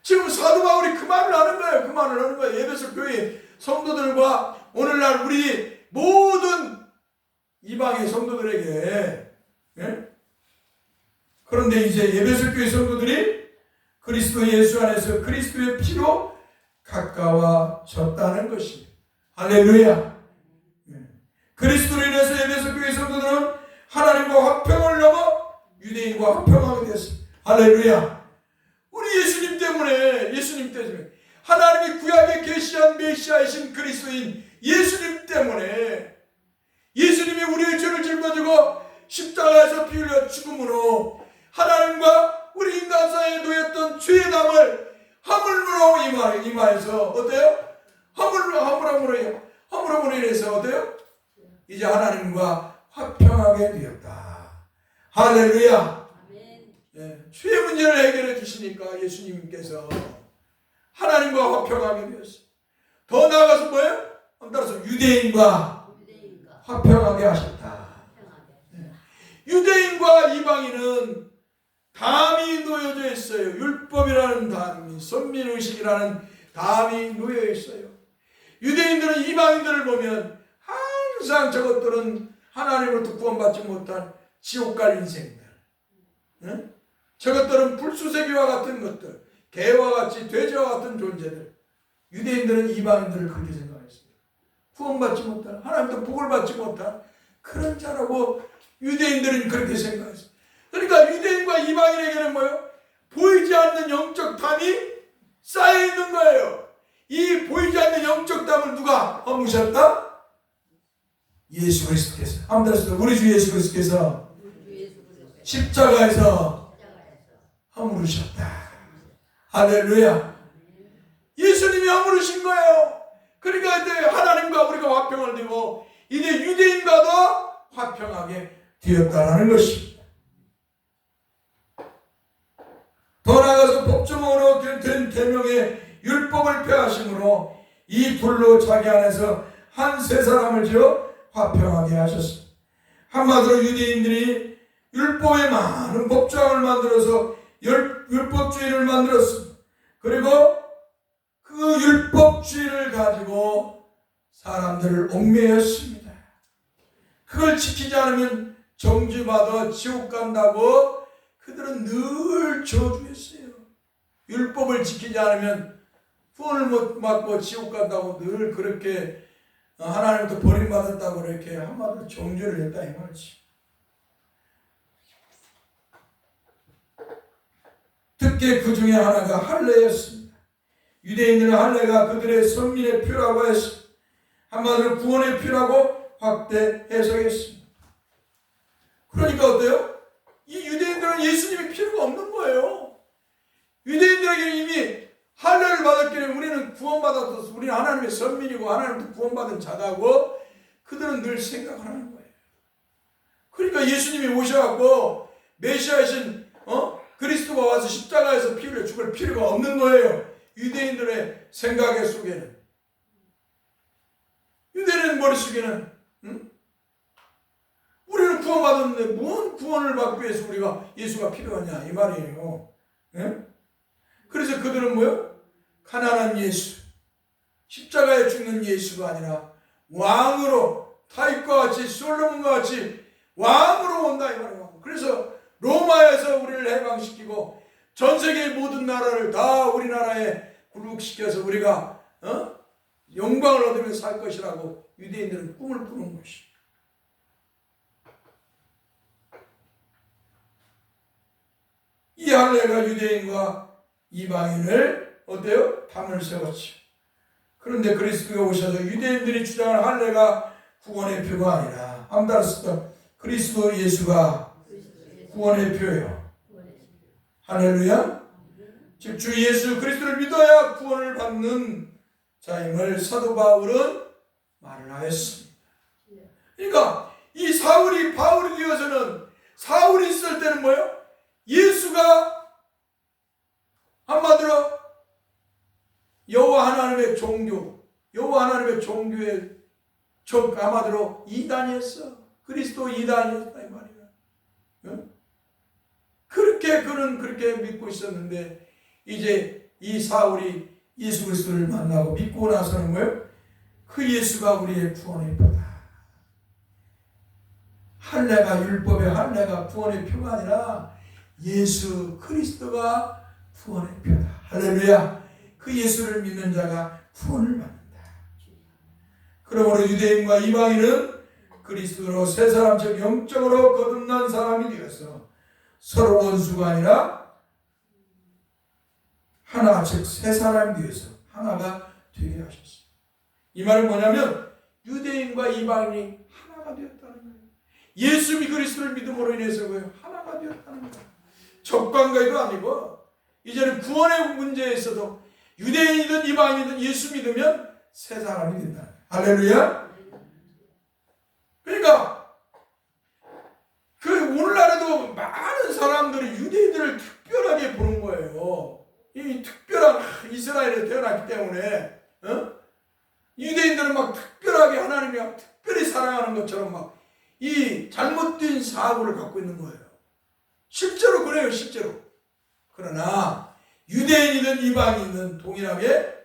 지금 사도 바울이 그 말을 하는 거예요. 그 말을 하는 거예요. 에베소 교회 성도들과 오늘날 우리 모든 이방의 성도들에게. 예? 그런데 이제 에베소 교회 성도들이 그리스도 예수 안에서 그리스도의 피로 가까워졌다는 것입니다. 할렐루야. 그리스도로 인해서 에베소 교회 성도들은 하나님과 화평을 넘어 유대인과 화평하게 되었습니다. 할렐루야. 우리 예수님 때문에 하나님이 구약에 계시한 메시아이신 그리스도인 예수님 때문에 예수님이 우리의 죄를 짊어지고 십자가에서 피 흘려 죽음으로 하나님과 우리 인간 사이에 놓였던 죄의 담을 허물므로 임하여서 어때요? 허물함으로 인해서 어때요? 이제 하나님과 화평하게 되었다. 할렐루야. 예, 죄의 문제를 해결해 주시니까 예수님께서 하나님과 화평하게 되었어요. 더 나아가서 뭐예요? 따라서 유대인과 화평하게 하셨다. 예. 유대인과 이방인은 담이 놓여져 있어요. 율법이라는 담이, 선민의식이라는 담이 놓여 있어요. 유대인들은 이방인들을 보면 항상 저것들은 하나님으로부터 구원받지 못한 지옥 갈 인생들. 응? 저것들은 불수세기와 같은 것들, 개와 같이 돼지와 같은 존재들. 유대인들은 이방인들을 그렇게 생각했어요. 구원받지 못한, 하나님도 복을 받지 못한 그런 자라고 유대인들은 그렇게 생각했어요. 그러니까 유대인과 이방인에게는 뭐예요? 보이지 않는 영적 담이 쌓여 있는 거예요. 이 보이지 않는 영적 담을 누가 허무셨다? 예수 그리스도께서. 한번 더 우리 주 예수 그리스도께서 십자가에서 허물으셨다. 할렐루야. 예수님이 허물으신 거예요. 그러니까 이제 하나님과 우리가 화평을 되고 이제 유대인과도 화평하게 되었다는 것입니다. 더 나아가서 법정으로 된 계명의 율법을 폐하심으로 이 불로 자기 안에서 한 세 사람을 지어 화평하게 하셨습니다. 한마디로 유대인들이 율법에 많은 법조항을 만들어서 율법주의를 만들었습니다. 그리고 그 율법주의를 가지고 사람들을 옥매였습니다. 그걸 지키지 않으면 정죄받아 지옥 간다고 그들은 늘 저주했어요. 율법을 지키지 않으면 구원을 못 받고 지옥 간다고 늘 그렇게 하나님부터 버림받았다고 이렇게 한마디로 정죄를 했다 이 말이지. 특히 그 중에 하나가 할례였습니다. 유대인들은 할례가 그들의 선민의 표라고 했습니다. 한마디로 구원의 표라고 확대 해석했습니다. 그러니까 어때요? 이 유대인들은 예수님이 필요가 없는 거예요. 유대인들에게는 이미 할례를 받았기 때문에 우리는 구원받았어. 우리는 하나님의 선민이고 하나님도 구원받은 자다고 그들은 늘 생각하는 거예요. 그러니까 예수님이 오셔갖고 메시아이신 그리스도가 와서 십자가에서 피 흘려 죽을 필요가 없는 거예요. 유대인들의 생각 속에는. 유대인 머릿속에는 우리는 구원받았는데 뭔 구원을 받기 위해서 우리가 예수가 필요하냐 이 말이에요. 예? 그래서 그들은 뭐요? 가난한 예수, 십자가에 죽는 예수가 아니라 왕으로 다윗과 같이 솔로몬과 같이 왕으로 온다 이 말이에요. 그래서 로마에서 우리를 해방시키고 전 세계의 모든 나라를 다 우리나라에 굴복시켜서 우리가 영광을 얻으면서 살 것이라고 유대인들은 꿈을 꾸는 것이. 이 할례가 유대인과 이방인을 어때요? 담을 세웠지. 그런데 그리스도가 오셔서 유대인들이 주장하는 할례가 구원의 표가 아니라 함달았었던 그리스도 예수가 구원의 표예요. 할렐루야. 즉 주 예수 그리스도를 믿어야 구원을 받는 자임을 사도 바울은 말을 하였습니다. 그러니까 이 사울이 바울이 되어서는 사울이 있을 때는 뭐예요? 예수가 한마디로 여호와 하나님의 종교, 여호와 하나님의 종교의 한마디로 이단이었어. 그리스도 이단이었다 이 말이야. 응? 그렇게 그는 그렇게 믿고 있었는데 이제 이 사울이 예수 그리스도를 만나고 믿고 나서는 뭐예요? 그 예수가 우리의 구원의 표다. 할례가 율법의 할례가 구원의 표가 아니라 예수 그리스도가 구원의 표다. 할렐루야. 그 예수를 믿는 자가 구원을 받는다. 그러므로 유대인과 이방인은 그리스도로 새 사람 즉 영적으로 거듭난 사람이 되어서 서로 원수가 아니라 하나 즉 새 사람이 되어서 하나가 되게 하셨어요. 이 말은 뭐냐면 유대인과 이방인이 하나가 되었다는 거예요. 예수 그리스도를 믿음으로 인해서 하나가 되었다는 거예요. 적관계도 아니고 이제는 구원의 문제에 있어도 유대인이든 이방인이든 예수 믿으면 새 사람이 된다. 할렐루야. 그러니까 오늘날에도 많은 사람들이 유대인들을 특별하게 보는 거예요. 이 특별한 이스라엘에 태어났기 때문에 유대인들은 막 특별하게 하나님이 특별히 사랑하는 것처럼 막 이 잘못된 사고를 갖고 있는 거예요. 실제로 그래요, 실제로. 그러나 유대인이든 이방인이든 동일하게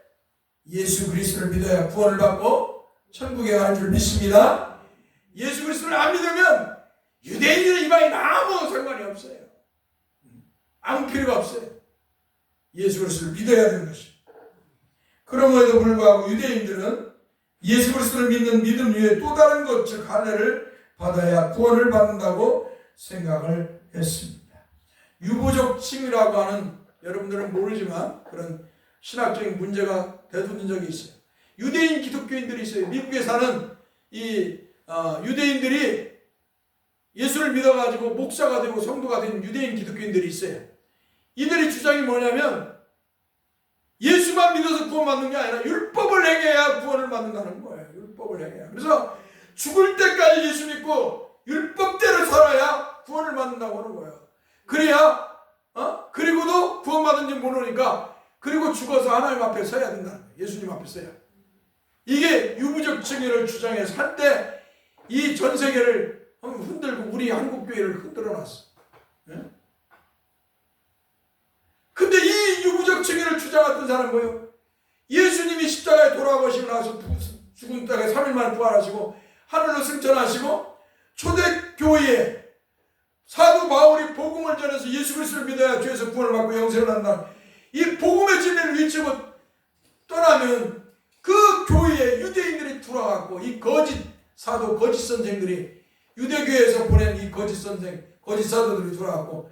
예수 그리스도를 믿어야 구원을 받고 천국에 가는 줄 믿습니다. 예수 그리스도를 안 믿으면 유대인이든 이방인 아무 상관이 없어요. 아무 필요가 없어요. 예수 그리스도를 믿어야 되는 것입니다. 그럼에도 불구하고 유대인들은 예수 그리스도를 믿는 믿음 위에 또 다른 것, 즉 할례를 받아야 구원을 받는다고 생각을 했습니다. 유부족칭이라고 하는, 여러분들은 모르지만 그런 신학적인 문제가 대두된 적이 있어요. 유대인 기독교인들이 있어요. 미국에 사는 이 유대인들이 예수를 믿어가지고 목사가 되고 성도가 된 유대인 기독교인들이 있어요. 이들의 주장이 뭐냐면 예수만 믿어서 구원받는 게 아니라 율법을 행해야 구원을 받는다는 거예요. 율법을 행해야. 그래서 죽을 때까지 예수 믿고 율법대로 살아야 구원을 받는다고 하는 거예요. 그래야 그리고도 구원받은지 모르니까 그리고 죽어서 하나님 앞에 서야 된다는 거예요. 예수님 앞에 서야. 이게 유부적 증의를 주장해서 한때 이 전 세계를 흔들고 우리 한국 교회를 흔들어 놨어. 근데 이 유부적 증의를 주장했던 사람은 뭐예요? 예수님이 십자가에 돌아가시고 나서 죽은 땅에 3일 만에 부활하시고 하늘로 승천하시고 초대교회에 사도 바울이 복음을 전해서 예수 그리스도를 믿어야 죄에서 구원을 받고 영생을 한다. 이 복음의 진리를 외치고 떠나면 그 교회에 유대인들이 들어왔고 이 거짓 사도, 거짓 선생들이 유대교회에서 보낸 이 거짓 선생, 거짓 사도들이 들어왔고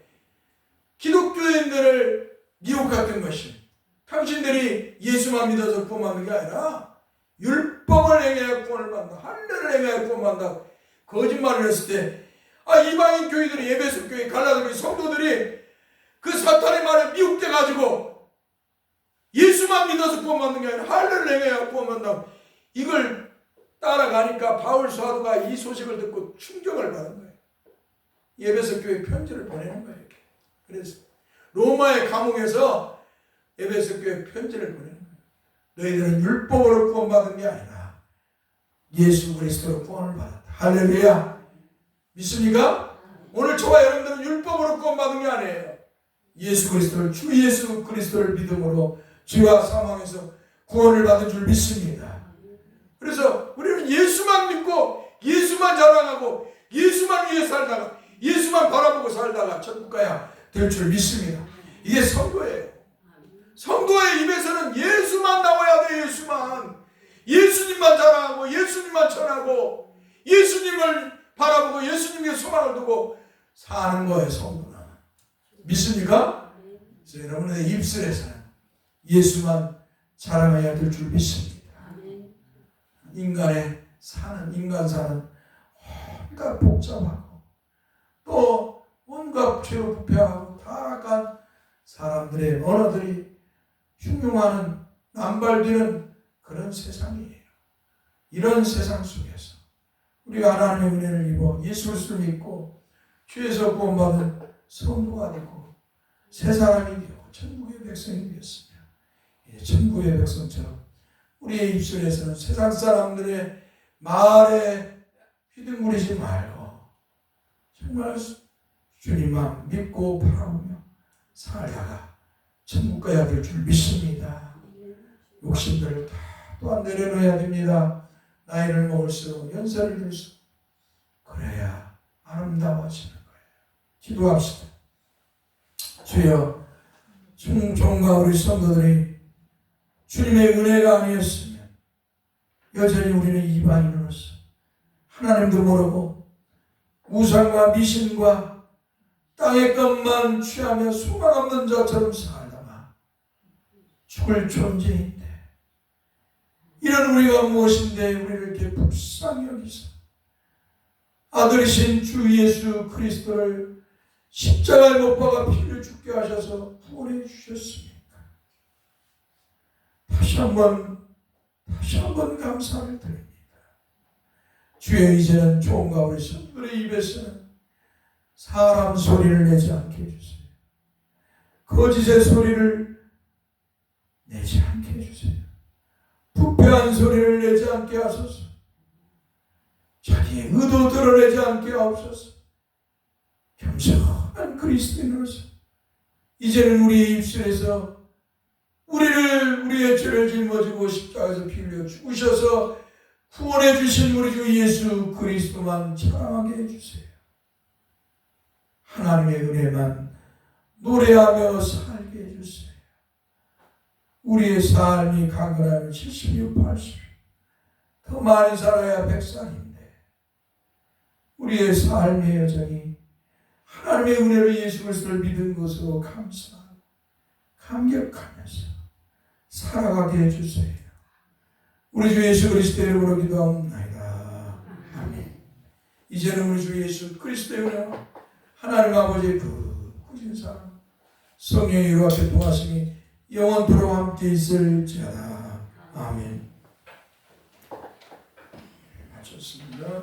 기독교인들을 미혹했던 것이, 당신들이 예수만 믿어서 구원받는 게 아니라 율법을 행해야 구원을 받는다. 할례를 행해야 구원받는다. 거짓말을 했을 때 이방인 교회들이, 에베소 교회, 갈라디아 교회 성도들이 그 사탄의 말에 미혹돼 가지고 예수만 믿어서 구원받는 게 아니라 할례를 행해야 구원받는다. 이걸 따라가니까 바울 사도가 이 소식을 듣고 충격을 받은 거예요. 에베소 교회 편지를 보내는 거예요. 그래서 로마의 감옥에서 에베소 교회 편지를 보내는 거예요. 너희들은 율법으로 구원받은 게 아니라 예수 그리스도로 구원을 받았다. 할렐루야. 믿습니까? 오늘 저와 여러분들은 율법으로 구원받은 게 아니에요. 예수 그리스도를, 주 예수 그리스도를 믿음으로 죄와 사망에서 구원을 받은 줄 믿습니다. 그래서 우리는 예수만 믿고 예수만 자랑하고 예수만 위해 살다가 예수만 바라보고 살다가 천국 가야 될 줄 믿습니다. 이게 성도예요. 성도의 입에서는 예수만 나와야 돼. 예수님만 자랑하고 예수님만 전하고 예수님을 바라보고 예수님께 소망을 두고 사는 거예요. 성도는. 믿습니까? 그래서 여러분의 입술에서는 예수만 자랑해야 될 줄 믿습니다. 인간 사는 온갖 복잡하고 또 온갖 죄로 부패하고 타락한 사람들의 언어들이 흉흉하는 남발되는 그런 세상이에요. 이런 세상 속에서 우리가 하나님의 은혜를 입어 예수 그리스도를 믿고 주에서 구원받은 성도가 되고 새 사람이 되고 천국의 백성이 되었으며 이제 천국의 백성처럼 우리의 입술에서는 세상 사람들의 말에 휘둥그리지 말고 정말 주님만 믿고 바라보며 살다가 천국 가야 될 줄 믿습니다. 욕심들을 다 또한 내려놓아야 됩니다. 나이를 먹을수록 연세를 들수록 그래야 아름다워지는 거예요. 기도합시다. 주여, 종과 우리 성도들이 주님의 은혜가 아니었으면 여전히 우리는 이방인으로서 하나님도 모르고 우상과 미신과 땅의 것만 취하며 소망 없는 자처럼 살다가 죽을 존재인데 이런 우리가 무엇인데 우리를 이렇게 불쌍히 여기서 아들이신 주 예수 그리스도를 십자가에 못 박아 피를 죽게 하셔서 구원해 주셨습니까? 다시 한번 감사를 드립니다. 주여, 이제는 종과 우리 성도의 입에서는 사람 소리를 내지 않게 해주세요. 거짓의 소리를 내지 않게 해주세요. 부패한 소리를 내지 않게 하소서. 자기의 의도 드러내지 않게 하옵소서. 겸손한 그리스도인으로서 이제는 우리의 입술에서 우리의 죄를 짊어지고 십자가에서 피 흘려 죽으셔서 구원해 주신 우리 주 예수 그리스도만 자랑하게 해주세요. 하나님의 은혜만 노래하며 살게 해주세요. 우리의 삶이 강건하면 76, 80, 더 많이 살아야 100살인데 우리의 삶의 여정이 하나님의 은혜로 예수 그리스도를 믿은 것으로 감사하고 감격하면서 살아가게 해주세요. 우리 주 예수 그리스도의 이름으로 기도하옵나이다. 아멘. 이제는 우리 주 예수 그리스도의 은혜와 하나님 아버지의 그 크신 사랑 성령의 이루와 교통하심이 영원토록 함께 있을지어다. 아멘. 마쳤습니다.